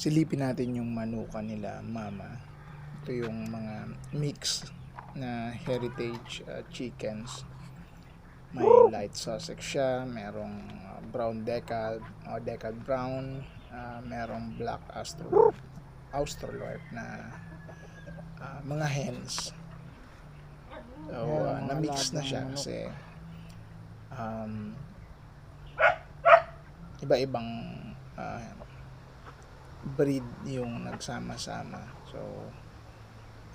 silipin natin yung manukan nila mama. Ito yung mga mix na heritage chickens. May light Sussex siya, merong brown decal o decal brown, merong black Australorp na mga hens. So na-mix na siya kasi iba-ibang breed yung nagsama-sama. So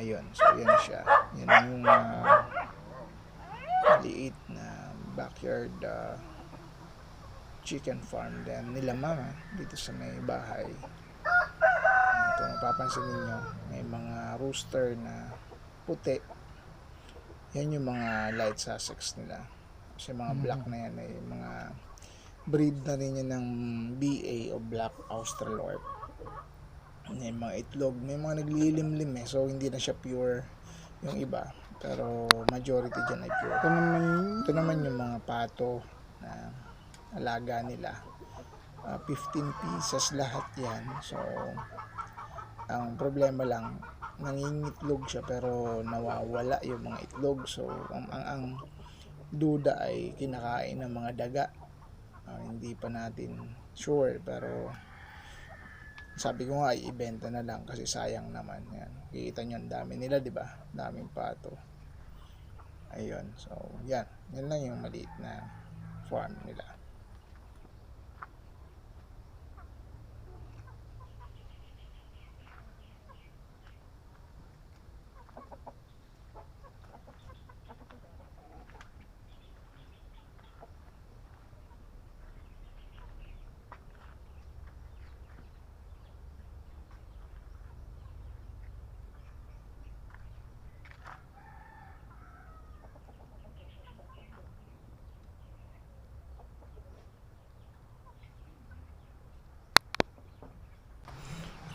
ayun, so yan siya. Yan yung maliit na backyard chicken farm din nila mama dito sa may bahay. Kung mapapansin niyo, may mga rooster na puti. Yan yung mga light Sussex nila. Kasi mga black na yan ay mga breed na rin yan ng BA o Black Australorp. May mga itlog, may mga naglilimlim so hindi na siya pure yung iba. Pero majority dyan ay pure. Ito naman yung mga pato na alaga nila. 15 pieces lahat yan. So ang problema lang, nangingitlog siya pero nawawala yung mga itlog. So ang duda ay kinakain ng mga daga. Hindi pa natin sure, pero sabi ko nga ibenta na lang kasi sayang naman. Yan, kikita nyo ang dami nila, di ba? Daming pato. Ayun, so yan lang yung maliit na farm nila.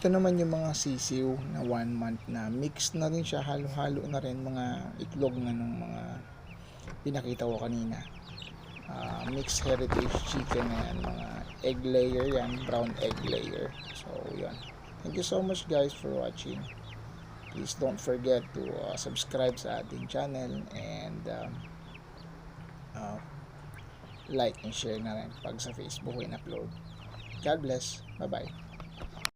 Ito naman yung mga sisiw na 1 month na mix na rin siya, halo-halo na rin mga itlog na ng mga pinakita ko kanina. Mixed heritage chicken na yan, mga egg layer yan, brown egg layer. So yan, thank you so much guys for watching. Please don't forget to subscribe sa ating channel and like and share na rin pag sa Facebook in-upload. God bless, bye bye.